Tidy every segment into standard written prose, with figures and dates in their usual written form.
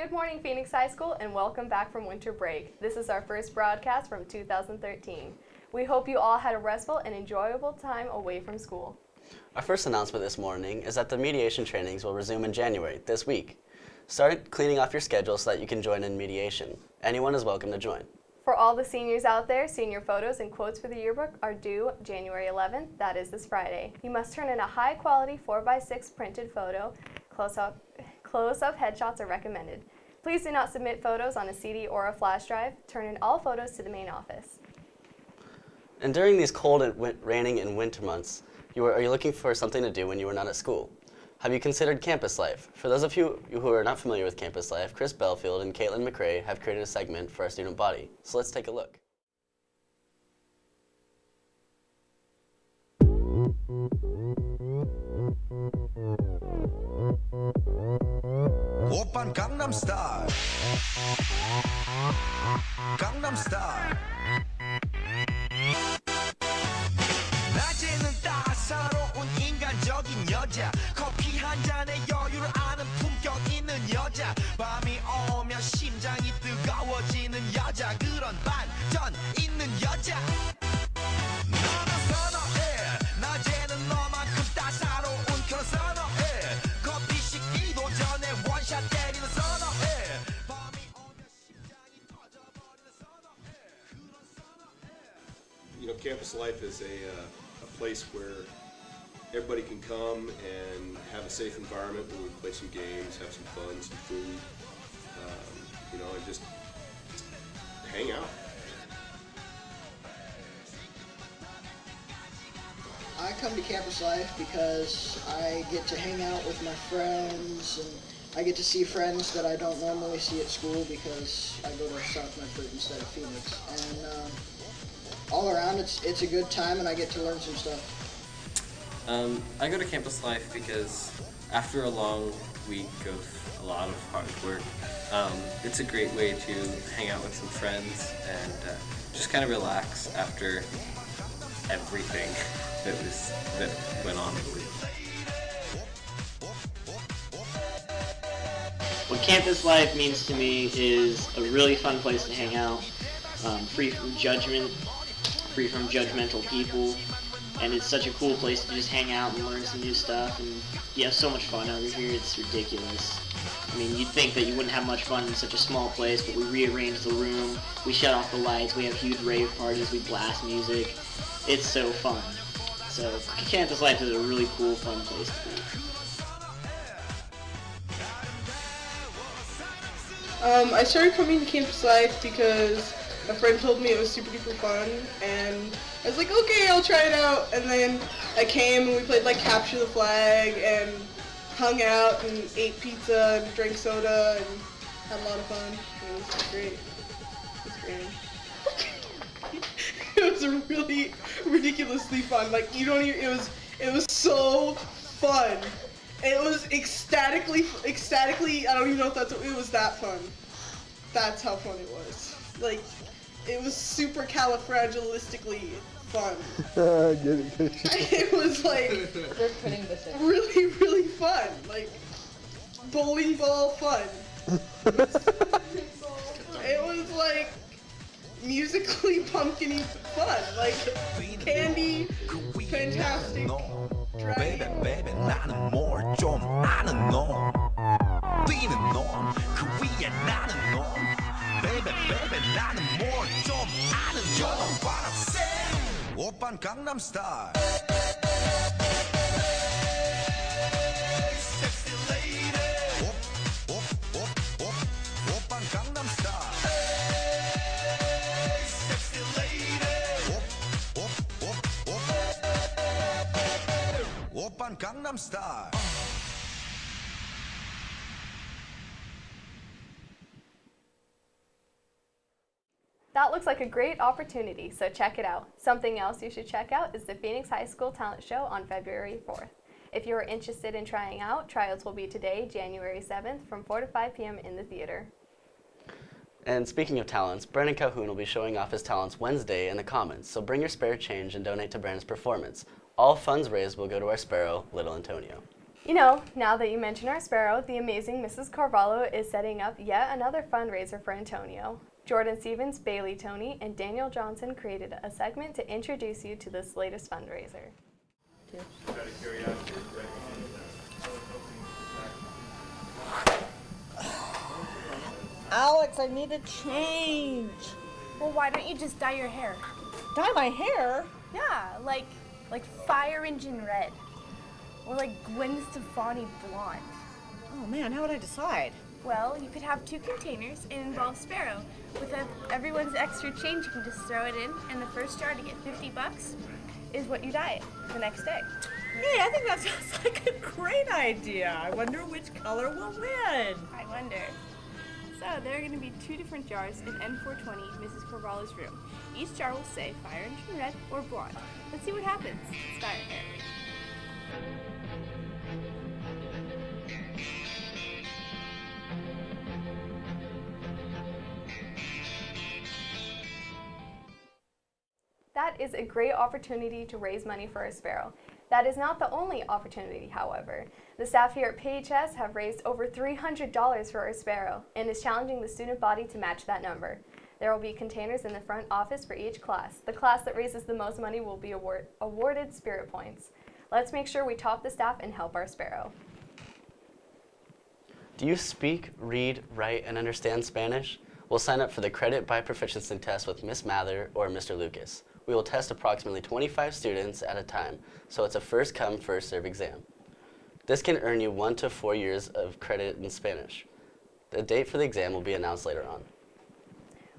Good morning, Phoenix High School, and welcome back from winter break. This is our first broadcast from 2013. We hope you all had a restful and enjoyable time away from school. Our first announcement this morning is that the mediation trainings will resume in January, this week. Start cleaning off your schedule so that you can join in mediation. Anyone is welcome to join. For all the seniors out there, senior photos and quotes for the yearbook are due January 11th, that is this Friday. You must turn in a high-quality 4x6 printed photo. Close-up headshots are recommended. Please do not submit photos on a CD or a flash drive. Turn in all photos to the main office. And during these cold and raining and winter months, are you looking for something to do when you are not at school? Have you considered campus life? For those of you who are not familiar with campus life, Chris Belfield and Caitlin McRae have created a segment for our student body. So let's take a look. 오빤 강남 스타일 강남 스타일 낮에는 따사로운 인간적인 여자 커피 한 잔에 여유를 아는 품격 있는 여자 밤이 오면 심장이 뜨거워지는 여자 그런 반전 있는 여자 너는 선호해 낮에는 너만큼 따사로운 그런 선호해 커피 식기도 전에 원샷 때리는 선호해 밤이 오면 심장이 터져버리는 선호해 그런 선호해. You know, campus life is a place where everybody can come and have a safe environment where we play some games, have some fun, some food, you know, and just hang out. I come to campus life because I get to hang out with my friends and I get to see friends that I don't normally see at school because I go to South Medford instead of Phoenix. And all around it's a good time and I get to learn some stuff. I go to campus life because after a long week of a lot of hard work, it's a great way to hang out with some friends and just kind of relax after everything that went on in the week. What campus life means to me is a really fun place to hang out, free from judgment, free from judgmental people, and it's such a cool place to just hang out and learn some new stuff, and you have so much fun over here, it's ridiculous. I mean, you'd think that you wouldn't have much fun in such a small place, but we rearrange the room, we shut off the lights, we have huge rave parties, we blast music. It's so fun. So campus life is a really cool, fun place to be. I started coming to campus life because a friend told me it was super duper fun, and I was like, okay, I'll try it out. And then I came and we played like Capture the Flag and hung out and ate pizza and drank soda and had a lot of fun. It was great. It was really ridiculously fun. Like you don't even. It was so fun. It was ecstatically. I don't even know if it was that fun. That's how fun it was. Like, it was super califragilistically fun. It was like really, really fun. Like bowling ball fun. It was like musically pumpkin-y fun. Like candy, fantastic. Baby, baby, 나는 뭘 좀 아는 놈 뛰는 놈 그 위에 나는 놈 Baby, baby, 나는 뭘 좀 아는 You know what I'm saying 오빤 강남 스타일 Sexy lady 오빤 강남 스타일 Sexy lady 오빤 강남 스타일 That looks like a great opportunity, so check it out. Something else you should check out is the Phoenix High School Talent Show on February 4th. If you are interested in trying out, tryouts will be today, January 7th, from 4 to 5 p.m. in the theater. And speaking of talents, Brandon Calhoun will be showing off his talents Wednesday in the Commons, so bring your spare change and donate to Brandon's performance. All funds raised will go to our sparrow, Little Antonio. You know, now that you mention our sparrow, the amazing Mrs. Carvalho is setting up yet another fundraiser for Antonio. Jordan Stevens, Bailey Tony, and Daniel Johnson created a segment to introduce you to this latest fundraiser. Alex, I need a change. Well, why don't you just dye your hair? Dye my hair? Yeah, like Fire Engine red. Or like Gwen Stefani blonde. Oh man, how would I decide? Well, you could have 2 containers and involve Sparrow. With everyone's extra change, you can just throw it in, and the first jar to get $50 is what you dye it the next day. Hey, I think that sounds like a great idea. I wonder which color will win. I wonder. So there are going to be 2 different jars in N420, Mrs. Carvalho's room. Each jar will say Fire Engine red or blonde. Let's see what happens. Let's dye your hair. That is a great opportunity to raise money for our sparrow. That is not the only opportunity, however. The staff here at PHS have raised over $300 for our sparrow and is challenging the student body to match that number. There will be containers in the front office for each class. The class that raises the most money will be awarded spirit points. Let's make sure we top the staff and help our sparrow. Do you speak, read, write, and understand Spanish? We'll sign up for the Credit by Proficiency test with Miss Mather or Mr. Lucas. We will test approximately 25 students at a time, so it's a first-come, first-served exam. This can earn you 1 to 4 years of credit in Spanish. The date for the exam will be announced later on.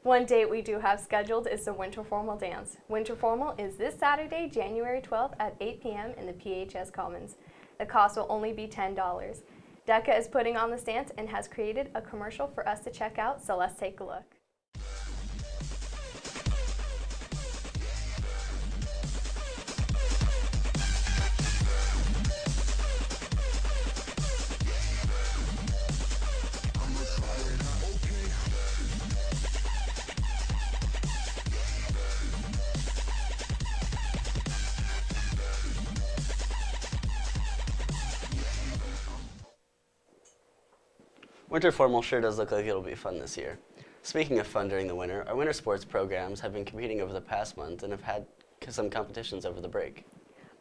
One date we do have scheduled is the Winter Formal Dance. Winter Formal is this Saturday, January 12th at 8 p.m. in the PHS Commons. The cost will only be $10. DECA is putting on this dance and has created a commercial for us to check out, so let's take a look. Winter Formal sure does look like it'll be fun this year. Speaking of fun during the winter, our winter sports programs have been competing over the past month and have had some competitions over the break.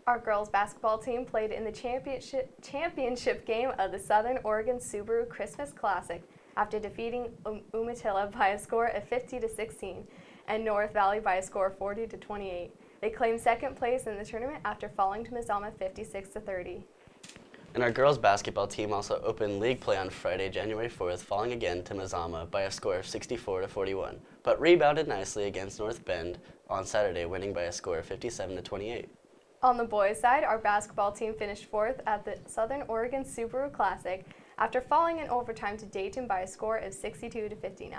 Our girls basketball team played in the championship game of the Southern Oregon Subaru Christmas Classic after defeating Umatilla by a score of 50-16 and North Valley by a score of 40-28. They claimed second place in the tournament after falling to Mazama 56-30. And our girls basketball team also opened league play on Friday, January 4th, falling again to Mazama by a score of 64-41, but rebounded nicely against North Bend on Saturday, winning by a score of 57-28. On the boys' side, our basketball team finished 4th at the Southern Oregon Subaru Classic after falling in overtime to Dayton by a score of 62-59.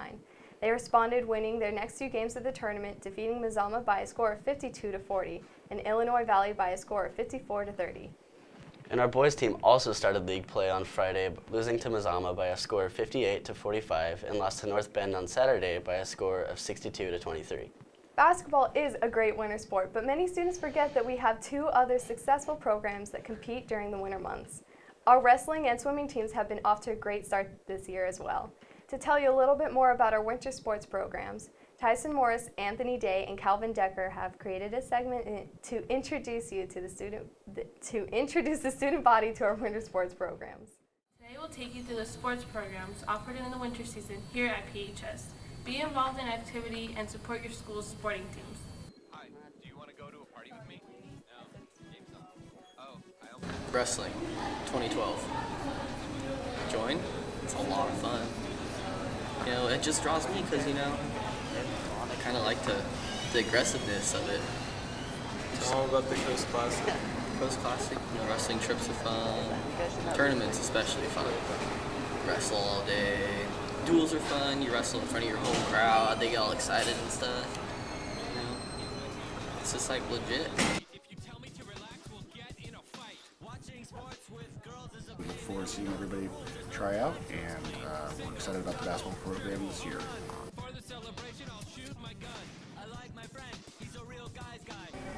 They responded, winning their next 2 games of the tournament, defeating Mazama by a score of 52-40 and Illinois Valley by a score of 54-30. And our boys team also started league play on Friday, losing to Mazama by a score of 58-45 and lost to North Bend on Saturday by a score of 62-23. Basketball is a great winter sport, but many students forget that we have 2 other successful programs that compete during the winter months. Our wrestling and swimming teams have been off to a great start this year as well. To tell you a little bit more about our winter sports programs, Tyson Morris, Anthony Day, and Calvin Decker have created a segment to introduce you to the student body to our winter sports programs. Today we'll take you through the sports programs offered in the winter season here at PHS. Be involved in activity and support your school's sporting teams. Hi, do you want to go to a party with me? No. Game's on. Oh, Wrestling, 2012. Join? It's a lot of fun. You know, it just draws me because, you know, I kind of like the aggressiveness of it. Tell them about the Coast Classic. Coast Classic, you know, wrestling trips are fun. Tournaments especially fun. Wrestle all day. Duels are fun. You wrestle in front of your whole crowd. They get all excited and stuff. You know, it's just like legit. We look forward to seeing everybody try out, and we're excited about the basketball program this year.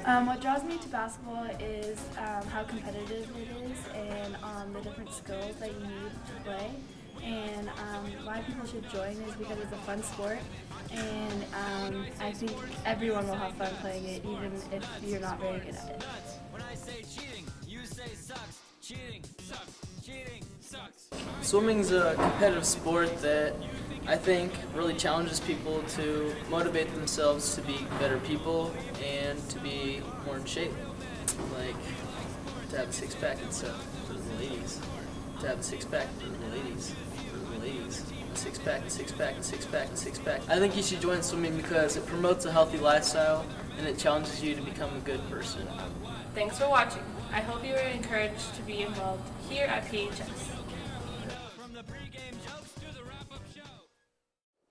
What draws me to basketball is how competitive it is and the different skills that you need to play. And why people should join is because it's a fun sport, and I think everyone will have fun playing it, even if you're not very good at it. Swimming's a competitive sport that I think really challenges people to motivate themselves to be better people and to be more in shape, like to have a six-pack and stuff for the ladies, to have a six-pack for the ladies, six-pack, six-pack, six-pack, six-pack. I think you should join swimming because it promotes a healthy lifestyle and it challenges you to become a good person. Thanks for watching. I hope you are encouraged to be involved here at PHS.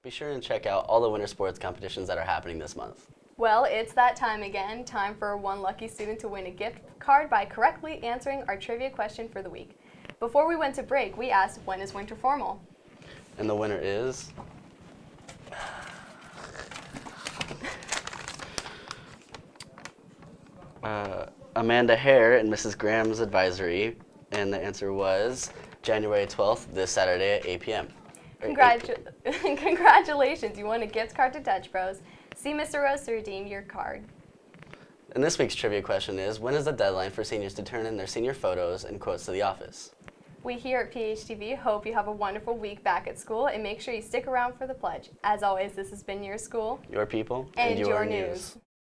Be sure and check out all the winter sports competitions that are happening this month. Well, it's that time again. Time for one lucky student to win a gift card by correctly answering our trivia question for the week. Before we went to break, we asked, when is winter formal? And the winner is... Amanda Hare and Mrs. Graham's advisory, and the answer was January 12th, this Saturday at 8 p.m. Congratulations, you won a gift card to Dutch Bros. See Mr. Rose to redeem your card. And this week's trivia question is, when is the deadline for seniors to turn in their senior photos and quotes to the office? We here at PHTV hope you have a wonderful week back at school, and make sure you stick around for the pledge. As always, this has been your school, your people, and your news.